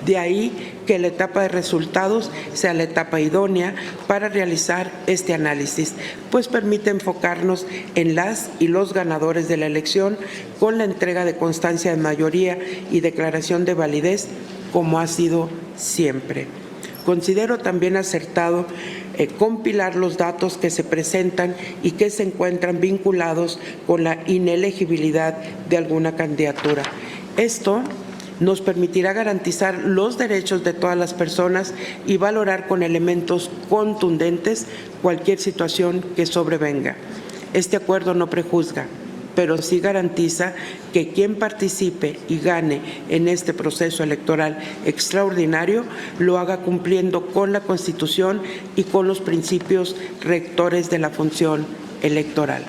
De ahí que la etapa de resultados sea la etapa idónea para realizar este análisis, pues permite enfocarnos en las y los ganadores de la elección con la entrega de constancia de mayoría y declaración de validez, como ha sido siempre. Considero también acertado compilar los datos que se presentan y que se encuentran vinculados con la inelegibilidad de alguna candidatura. Esto nos permitirá garantizar los derechos de todas las personas y valorar con elementos contundentes cualquier situación que sobrevenga. Este acuerdo no prejuzga, pero sí garantiza que quien participe y gane en este proceso electoral extraordinario lo haga cumpliendo con la Constitución y con los principios rectores de la función electoral.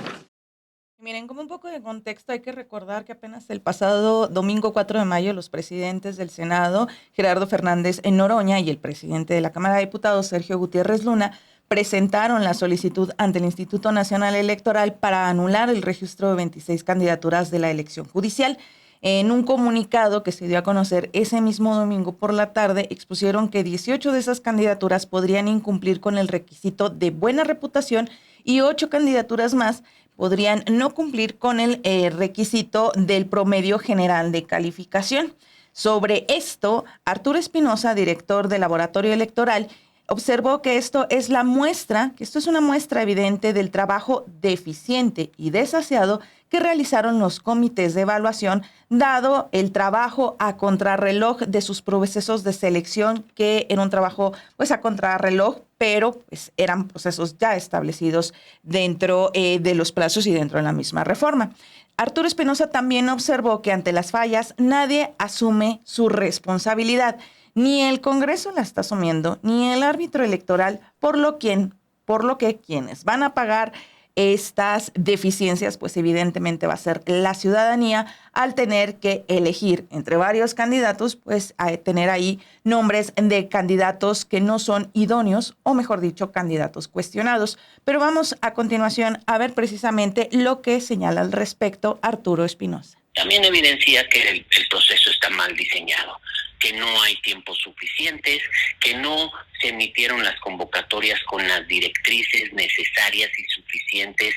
Miren, como un poco de contexto, hay que recordar que apenas el pasado domingo 4 de mayo los presidentes del Senado, Gerardo Fernández Noroña, y el presidente de la Cámara de Diputados, Sergio Gutiérrez Luna, presentaron la solicitud ante el Instituto Nacional Electoral para anular el registro de 26 candidaturas de la elección judicial. En un comunicado que se dio a conocer ese mismo domingo por la tarde, expusieron que 18 de esas candidaturas podrían incumplir con el requisito de buena reputación y 8 candidaturas más podrían no cumplir con el requisito del promedio general de calificación. Sobre esto, Arturo Espinosa, director del Laboratorio Electoral, observó que esto es una muestra evidente del trabajo deficiente y desasiado que realizaron los comités de evaluación, dado el trabajo a contrarreloj de sus procesos de selección, que era un trabajo a contrarreloj, pero eran procesos ya establecidos dentro de los plazos y dentro de la misma reforma. Arturo Espinosa también observó que ante las fallas nadie asume su responsabilidad. Ni el Congreso la está asumiendo, ni el árbitro electoral, por lo que quienes van a pagar estas deficiencias, pues evidentemente va a ser la ciudadanía, al tener que elegir entre varios candidatos, pues a tener ahí nombres de candidatos que no son idóneos, o mejor dicho, candidatos cuestionados. Pero vamos a continuación a ver precisamente lo que señala al respecto Arturo Espinosa. También evidencia que el proceso está mal diseñado, que no hay tiempos suficientes, que no se emitieron las convocatorias con las directrices necesarias y suficientes,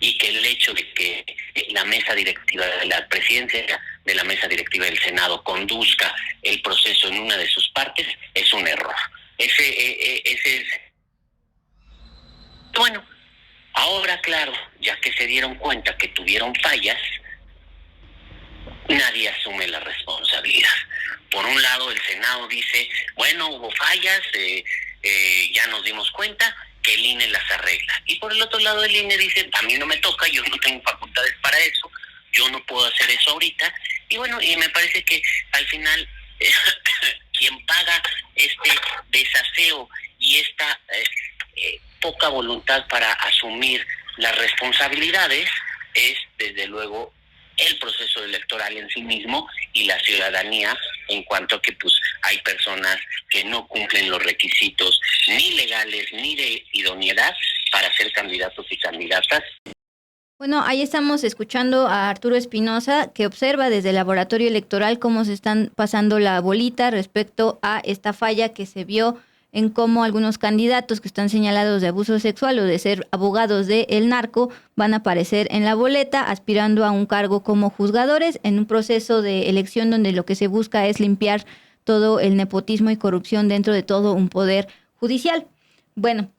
y que el hecho de que la mesa directiva de la presidencia de la mesa directiva del Senado conduzca el proceso en una de sus partes es un error. Ese es. Bueno, ahora claro, ya que se dieron cuenta que tuvieron fallas, nadie asume la responsabilidad. Por un lado, el Senado dice, bueno, hubo fallas, ya nos dimos cuenta, que el INE las arregla. Y por el otro lado, el INE dice, a mí no me toca, yo no tengo facultades para eso, yo no puedo hacer eso ahorita. Y bueno, y me parece que al final quien paga este desaseo y esta poca voluntad para asumir las responsabilidades es, desde luego, el proceso electoral en sí mismo y la ciudadanía, en cuanto a que pues hay personas que no cumplen los requisitos ni legales ni de idoneidad para ser candidatos y candidatas. Bueno, ahí estamos escuchando a Arturo Espinosa, que observa desde el laboratorio electoral cómo se están pasando la bolita respecto a esta falla que se vio en cómo algunos candidatos que están señalados de abuso sexual o de ser abogados del narco van a aparecer en la boleta aspirando a un cargo como juzgadores en un proceso de elección donde lo que se busca es limpiar todo el nepotismo y corrupción dentro de todo un poder judicial. Bueno,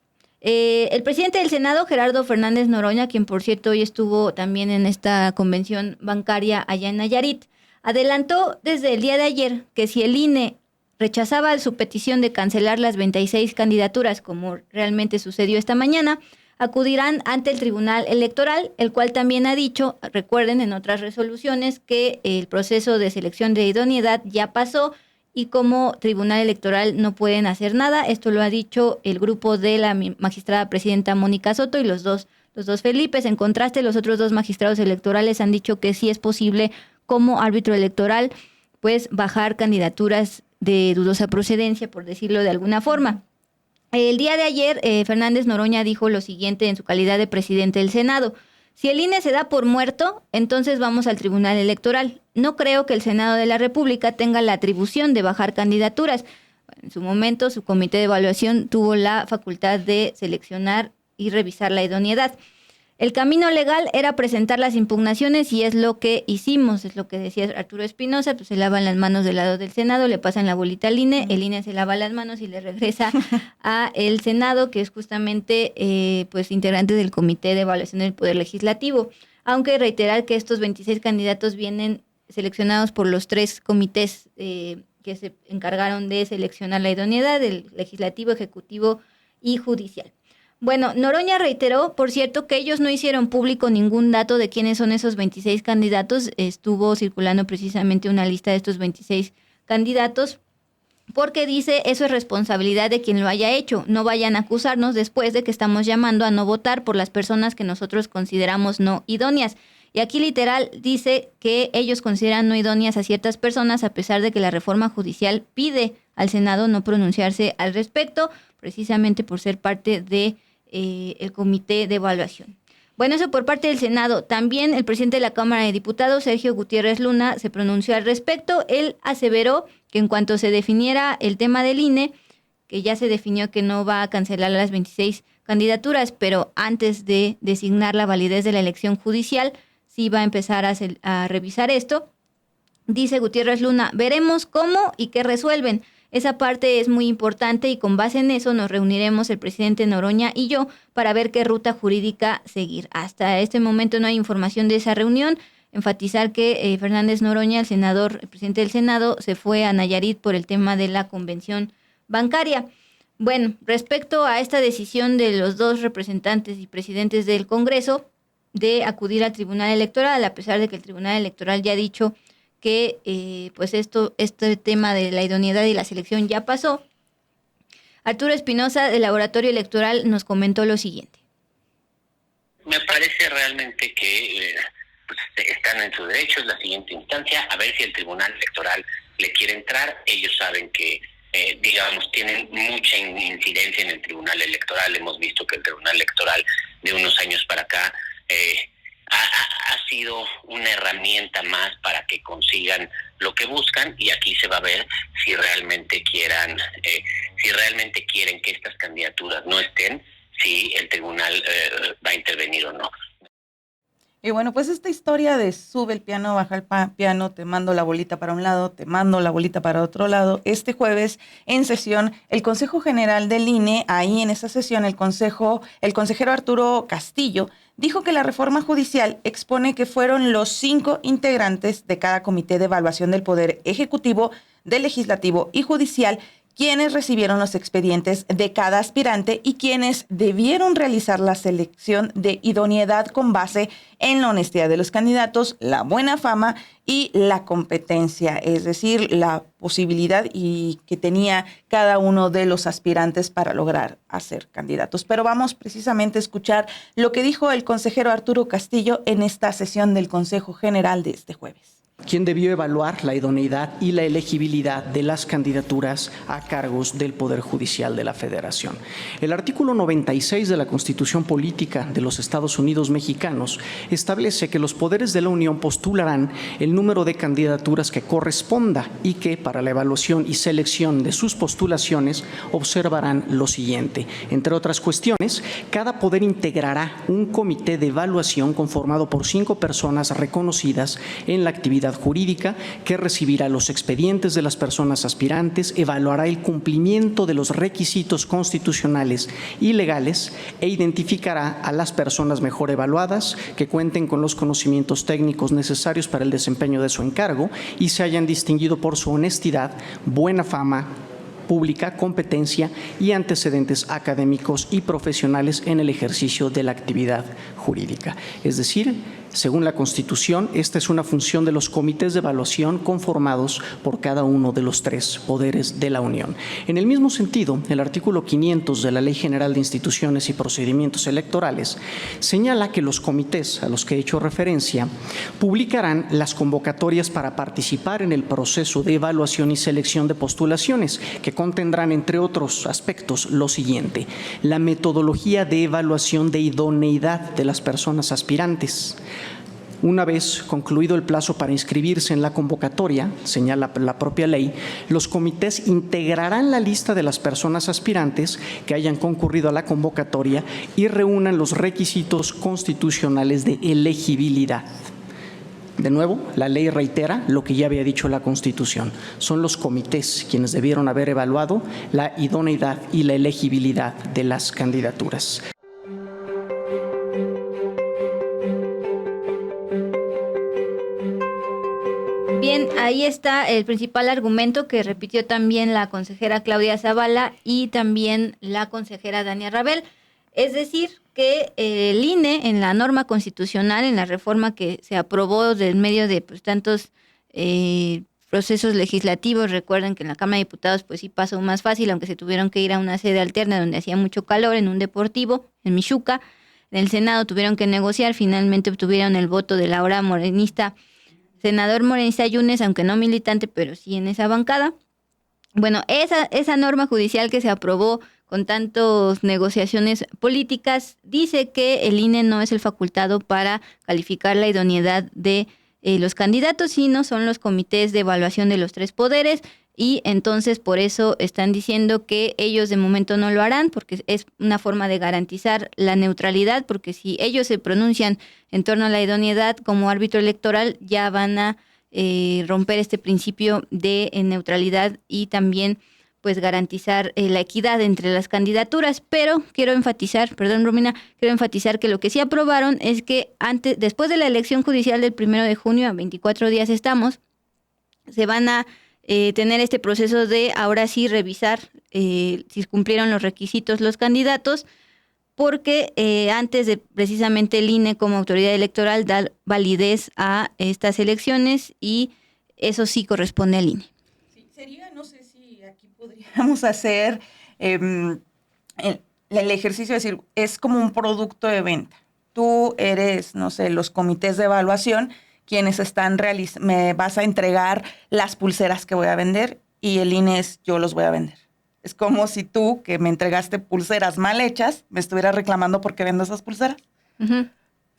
el presidente del Senado, Gerardo Fernández Noroña, quien por cierto hoy estuvo también en esta convención bancaria allá en Nayarit, adelantó desde el día de ayer que si el INE rechazaba su petición de cancelar las 26 candidaturas, como realmente sucedió esta mañana, acudirán ante el Tribunal Electoral, el cual también ha dicho, recuerden en otras resoluciones, que el proceso de selección de idoneidad ya pasó y como Tribunal Electoral no pueden hacer nada. Esto lo ha dicho el grupo de la magistrada presidenta Mónica Soto y los dos Felipes. En contraste, los otros dos magistrados electorales han dicho que sí es posible como árbitro electoral pues bajar candidaturas de dudosa procedencia, por decirlo de alguna forma. El día de ayer, Fernández Noroña dijo lo siguiente en su calidad de presidente del Senado: si el INE se da por muerto, entonces vamos al Tribunal Electoral. No creo que el Senado de la República tenga la atribución de bajar candidaturas. En su momento, su comité de evaluación tuvo la facultad de seleccionar y revisar la idoneidad. El camino legal era presentar las impugnaciones y es lo que hicimos, es lo que decía Arturo Espinosa, pues se lavan las manos del lado del Senado, le pasan la bolita al INE, el INE se lava las manos y le regresa a el Senado, que es justamente pues integrante del Comité de Evaluación del Poder Legislativo. Aunque reiterar que estos 26 candidatos vienen seleccionados por los 3 comités que se encargaron de seleccionar la idoneidad, el Legislativo, Ejecutivo y Judicial. Bueno, Noroña reiteró, por cierto, que ellos no hicieron público ningún dato de quiénes son esos 26 candidatos. Estuvo circulando precisamente una lista de estos 26 candidatos porque dice, eso es responsabilidad de quien lo haya hecho. No vayan a acusarnos después de que estamos llamando a no votar por las personas que nosotros consideramos no idóneas. Y aquí literal dice que ellos consideran no idóneas a ciertas personas a pesar de que la reforma judicial pide al Senado no pronunciarse al respecto, precisamente por ser parte de el comité de evaluación. Bueno, eso por parte del Senado. También el presidente de la Cámara de Diputados, Sergio Gutiérrez Luna, se pronunció al respecto. Él aseveró que en cuanto se definiera el tema del INE, que ya se definió que no va a cancelar las 26 candidaturas, pero antes de designar la validez de la elección judicial, sí va a empezar a revisar esto. Dice Gutiérrez Luna, veremos cómo y qué resuelven. Esa parte es muy importante y con base en eso nos reuniremos el presidente Noroña y yo para ver qué ruta jurídica seguir. Hasta este momento no hay información de esa reunión. Enfatizar que Fernández Noroña, el senador, el presidente del Senado, se fue a Nayarit por el tema de la convención bancaria. Bueno, respecto a esta decisión de los 2 representantes y presidentes del Congreso de acudir al Tribunal Electoral, a pesar de que el Tribunal Electoral ya ha dicho que pues este tema de la idoneidad y la selección ya pasó, Arturo Espinosa del Laboratorio Electoral nos comentó lo siguiente. Me parece realmente que pues, están en su derecho, es la siguiente instancia, a ver si el Tribunal Electoral le quiere entrar. Ellos saben que, digamos, tienen mucha incidencia en el Tribunal Electoral. Hemos visto que el Tribunal Electoral de unos años para acá ha sido una herramienta más para que consigan lo que buscan, y aquí se va a ver si realmente quieren que estas candidaturas no estén, si el tribunal va a intervenir o no. Y bueno, pues esta historia de sube el piano, baja el piano, te mando la bolita para un lado, te mando la bolita para otro lado. Este jueves en sesión, el Consejo General del INE, ahí en esa sesión, el consejero Arturo Castillo dijo que la reforma judicial expone que fueron los 5 integrantes de cada comité de evaluación del Poder Ejecutivo del Legislativo y Judicial, quienes recibieron los expedientes de cada aspirante y quienes debieron realizar la selección de idoneidad con base en la honestidad de los candidatos, la buena fama y la competencia, es decir, la posibilidad y que tenía cada uno de los aspirantes para lograr ser candidatos. Pero vamos precisamente a escuchar lo que dijo el consejero Arturo Castillo en esta sesión del Consejo General de este jueves. Quien debió evaluar la idoneidad y la elegibilidad de las candidaturas a cargos del Poder Judicial de la Federación. El artículo 96 de la Constitución Política de los Estados Unidos Mexicanos establece que los poderes de la Unión postularán el número de candidaturas que corresponda y que para la evaluación y selección de sus postulaciones observarán lo siguiente. Entre otras cuestiones, cada poder integrará un comité de evaluación conformado por 5 personas reconocidas en la actividad jurídica que recibirá los expedientes de las personas aspirantes, evaluará el cumplimiento de los requisitos constitucionales y legales e identificará a las personas mejor evaluadas que cuenten con los conocimientos técnicos necesarios para el desempeño de su encargo y se hayan distinguido por su honestidad, buena fama pública, competencia y antecedentes académicos y profesionales en el ejercicio de la actividad jurídica. Es decir, según la Constitución, esta es una función de los comités de evaluación conformados por cada uno de los 3 poderes de la Unión. En el mismo sentido, el artículo 500 de la Ley General de Instituciones y Procedimientos Electorales señala que los comités a los que he hecho referencia publicarán las convocatorias para participar en el proceso de evaluación y selección de postulaciones, que contendrán, entre otros aspectos, lo siguiente: la metodología de evaluación de idoneidad de las personas aspirantes. Una vez concluido el plazo para inscribirse en la convocatoria, señala la propia ley, los comités integrarán la lista de las personas aspirantes que hayan concurrido a la convocatoria y reúnan los requisitos constitucionales de elegibilidad. De nuevo, la ley reitera lo que ya había dicho la Constitución. Son los comités quienes debieron haber evaluado la idoneidad y la elegibilidad de las candidaturas. Bien, ahí está el principal argumento que repitió también la consejera Claudia Zavala y también la consejera Dania Rabel. Es decir, que el INE en la norma constitucional, en la reforma que se aprobó en medio de tantos procesos legislativos, recuerden que en la Cámara de Diputados pues sí pasó más fácil, aunque se tuvieron que ir a una sede alterna donde hacía mucho calor, en un deportivo, en Michuca. En el Senado tuvieron que negociar, finalmente obtuvieron el voto del ahora morenista, senador morenista Yunes, aunque no militante, pero sí en esa bancada. Bueno, esa norma judicial que se aprobó con tantas negociaciones políticas dice que el INE no es el facultado para calificar la idoneidad de los candidatos, sino son los comités de evaluación de los 3 poderes, y entonces por eso están diciendo que ellos de momento no lo harán, porque es una forma de garantizar la neutralidad, porque si ellos se pronuncian en torno a la idoneidad como árbitro electoral, ya van a romper este principio de neutralidad y también pues garantizar la equidad entre las candidaturas. Pero quiero enfatizar, perdón Romina, quiero enfatizar que lo que sí aprobaron es que después de la elección judicial del 1 de junio, a 24 días estamos, se van a tener este proceso de ahora sí revisar si cumplieron los requisitos los candidatos, porque antes de precisamente el INE como autoridad electoral dar validez a estas elecciones, y eso sí corresponde al INE. Sí, sería, no sé si aquí podríamos hacer el ejercicio de decir, es como un producto de venta. Tú eres, no sé, los comités de evaluación quienes están me vas a entregar las pulseras que voy a vender, y el INE es yo los voy a vender. Es como si tú, que me entregaste pulseras mal hechas, me estuvieras reclamando porque vendo esas pulseras. Uh-huh.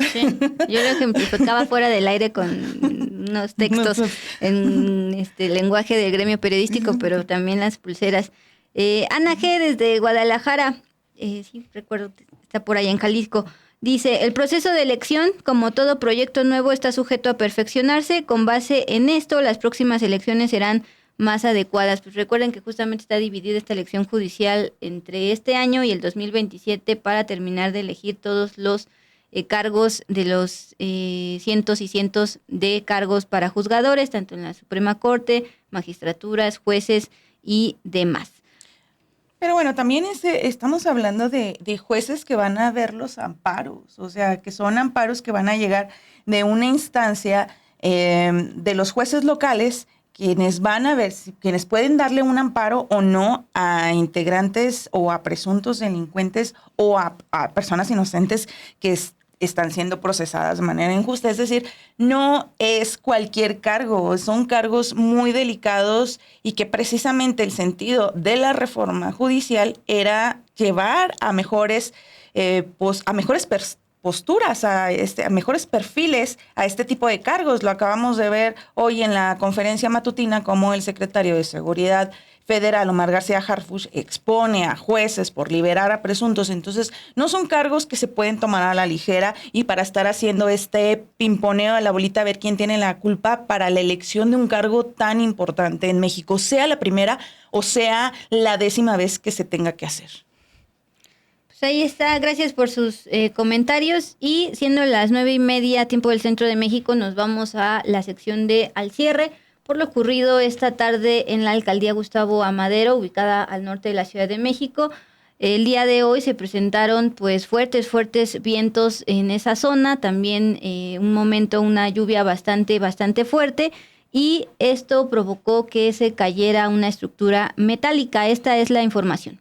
Sí, yo lo ejemplificaba fuera del aire con unos textos en lenguaje del gremio periodístico, pero también las pulseras. Ana G. desde Guadalajara, sí, recuerdo, está por allá en Jalisco. Dice, el proceso de elección, como todo proyecto nuevo, está sujeto a perfeccionarse. Con base en esto, las próximas elecciones serán más adecuadas. Pues recuerden que justamente está dividida esta elección judicial entre este año y el 2027 para terminar de elegir todos los cargos de los cientos y cientos de cargos para juzgadores, tanto en la Suprema Corte, magistraturas, jueces y demás. Pero bueno, también estamos hablando de jueces que van a ver los amparos, o sea, que son amparos que van a llegar de una instancia de los jueces locales, quienes van a ver, quienes pueden darle un amparo o no a integrantes o a presuntos delincuentes o a personas inocentes que están siendo procesadas de manera injusta. Es decir, no es cualquier cargo, son cargos muy delicados y que precisamente el sentido de la reforma judicial era llevar a mejores posturas, a mejores perfiles a este tipo de cargos. Lo acabamos de ver hoy en la conferencia matutina, como el secretario de Seguridad Federal, Omar García Harfuch, expone a jueces por liberar a presuntos. Entonces, no son cargos que se pueden tomar a la ligera y para estar haciendo este pimponeo a la bolita a ver quién tiene la culpa para la elección de un cargo tan importante en México, sea la primera o sea la 10ª vez que se tenga que hacer. Pues ahí está, gracias por sus comentarios, y siendo las 9:30 tiempo del Centro de México, nos vamos a la sección de Al Cierre, por lo ocurrido esta tarde en la alcaldía Gustavo Amadero, ubicada al norte de la Ciudad de México. El día de hoy se presentaron pues fuertes vientos en esa zona, también un momento una lluvia bastante fuerte, y esto provocó que se cayera una estructura metálica. Esta es la información.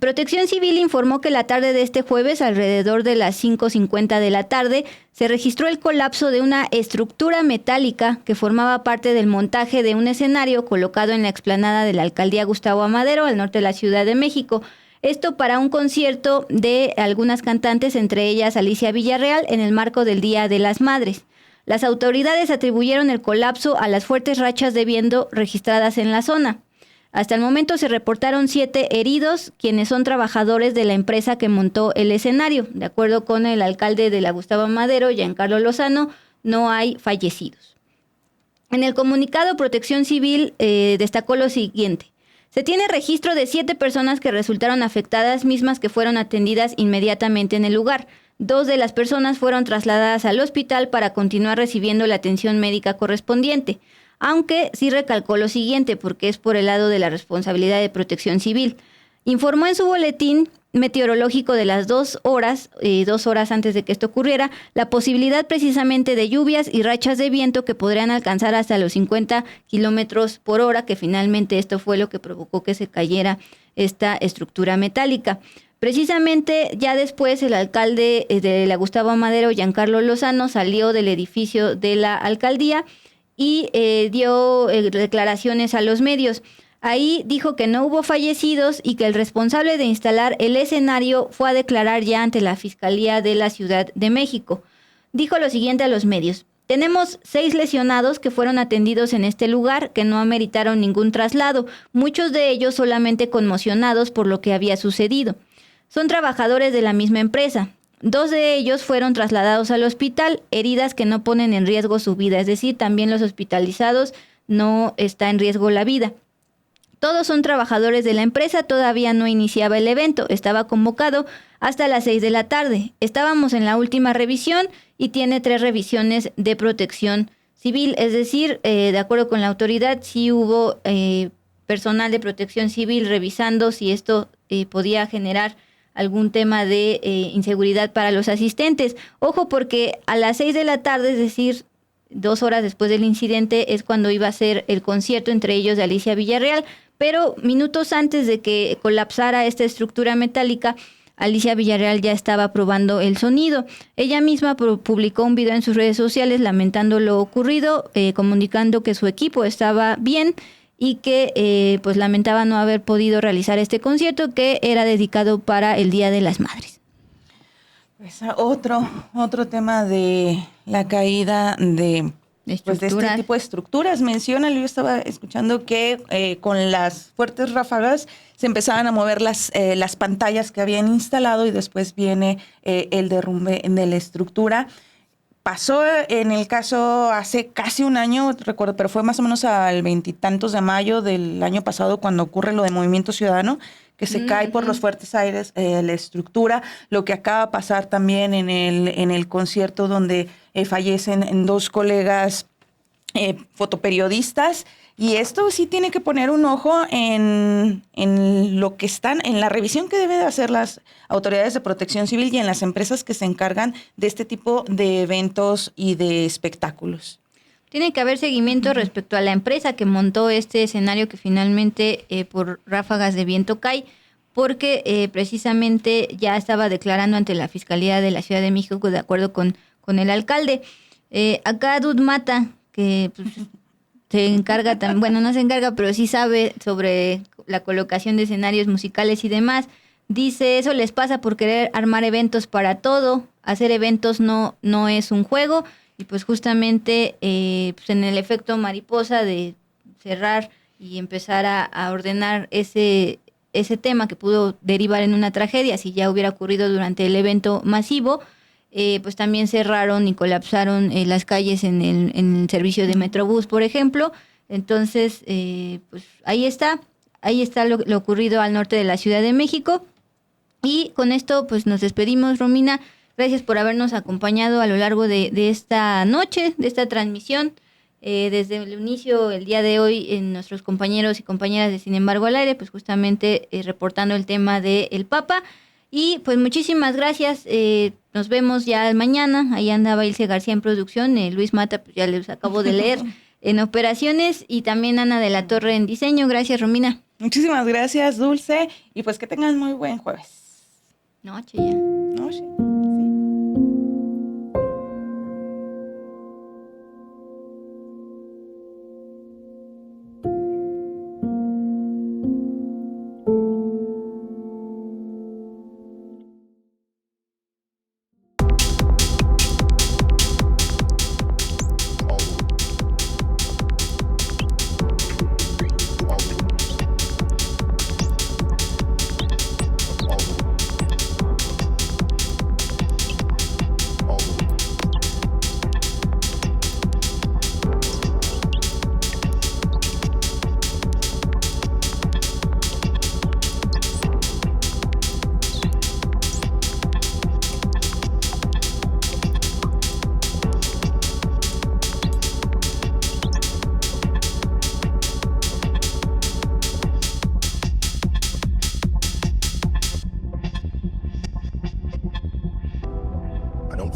Protección Civil informó que la tarde de este jueves, alrededor de las 5:50 de la tarde, se registró el colapso de una estructura metálica que formaba parte del montaje de un escenario colocado en la explanada de la alcaldía Gustavo Amadero, al norte de la Ciudad de México. Esto para un concierto de algunas cantantes, entre ellas Alicia Villarreal, en el marco del Día de las Madres. Las autoridades atribuyeron el colapso a las fuertes rachas de viento registradas en la zona. Hasta el momento se reportaron 7 heridos, quienes son trabajadores de la empresa que montó el escenario. De acuerdo con el alcalde de la Gustavo Amadero, Giancarlo Lozano, no hay fallecidos. En el comunicado, Protección Civil destacó lo siguiente. Se tiene registro de 7 personas que resultaron afectadas, mismas que fueron atendidas inmediatamente en el lugar. 2 de las personas fueron trasladadas al hospital para continuar recibiendo la atención médica correspondiente. Aunque sí recalcó lo siguiente, porque es por el lado de la responsabilidad de Protección Civil. Informó en su boletín meteorológico de las 2 horas antes de que esto ocurriera, la posibilidad precisamente de lluvias y rachas de viento que podrían alcanzar hasta los 50 kilómetros por hora, que finalmente esto fue lo que provocó que se cayera esta estructura metálica. Precisamente ya después el alcalde de la Gustavo Amadero, Giancarlo Lozano, salió del edificio de la alcaldía y dio declaraciones a los medios. Ahí dijo que no hubo fallecidos y que el responsable de instalar el escenario fue a declarar ya ante la Fiscalía de la Ciudad de México. Dijo lo siguiente a los medios: tenemos 6 lesionados que fueron atendidos en este lugar, que no ameritaron ningún traslado, muchos de ellos solamente conmocionados por lo que había sucedido. Son trabajadores de la misma empresa. 2 de ellos fueron trasladados al hospital, heridas que no ponen en riesgo su vida, es decir, también los hospitalizados no está en riesgo la vida. Todos son trabajadores de la empresa, todavía no iniciaba el evento, estaba convocado hasta las 6 de la tarde. Estábamos en la última revisión y tiene 3 revisiones de Protección Civil, es decir, de acuerdo con la autoridad, sí hubo personal de Protección Civil revisando si esto podía generar algún tema de inseguridad para los asistentes. Ojo, porque a las 6 de la tarde, es decir, 2 horas después del incidente, es cuando iba a ser el concierto, entre ellos de Alicia Villarreal, pero minutos antes de que colapsara esta estructura metálica, Alicia Villarreal ya estaba probando el sonido. Ella misma publicó un video en sus redes sociales lamentando lo ocurrido, comunicando que su equipo estaba bien y que pues lamentaba no haber podido realizar este concierto que era dedicado para el Día de las Madres. Pues otro tema de la caída de este tipo de estructuras. Menciona, yo estaba escuchando que con las fuertes ráfagas se empezaban a mover las pantallas que habían instalado y después viene el derrumbe de la estructura. pasó en el caso hace casi un año, recuerdo, pero fue más o menos al 20 y tantos de mayo del año pasado cuando ocurre lo de Movimiento Ciudadano, que se cae por los fuertes aires la estructura, lo que acaba de pasar también en el concierto donde fallecen 2 colegas fotoperiodistas. Y esto sí tiene que poner un ojo en lo que están, en la revisión que deben de hacer las autoridades de protección civil y en las empresas que se encargan de este tipo de eventos y de espectáculos. Tiene que haber seguimiento respecto a la empresa que montó este escenario que finalmente por ráfagas de viento cae, porque precisamente ya estaba declarando ante la Fiscalía de la Ciudad de México de acuerdo con el alcalde. Acá Dud Mata, que pues, se encarga también, bueno, no se encarga, pero sí sabe sobre la colocación de escenarios musicales y demás. Dice, eso les pasa por querer armar eventos para todo. Hacer eventos no es un juego. Y pues justamente pues en el efecto mariposa de cerrar y empezar a ordenar ese tema que pudo derivar en una tragedia, si ya hubiera ocurrido durante el evento masivo, pues también cerraron y colapsaron las calles en el servicio de Metrobús, por ejemplo. Entonces, pues ahí está lo ocurrido al norte de la Ciudad de México. Y con esto, pues nos despedimos, Romina. Gracias por habernos acompañado a lo largo de esta noche, de esta transmisión. Desde el inicio, el día de hoy, en nuestros compañeros y compañeras de Sin embargo al aire, pues justamente reportando el tema del Papa. Y pues muchísimas gracias, nos vemos ya mañana, ahí andaba Ilse García en producción, Luis Mata, pues ya les acabo de leer, en operaciones, y también Ana de la Torre en diseño. Gracias, Romina. Muchísimas gracias, Dulce, y pues que tengan muy buen jueves. Noche ya. Noche.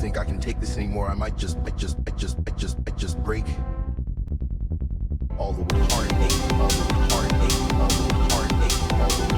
think I can take this anymore. I might just break. All the heartache, all the heartache, all the heartache, all the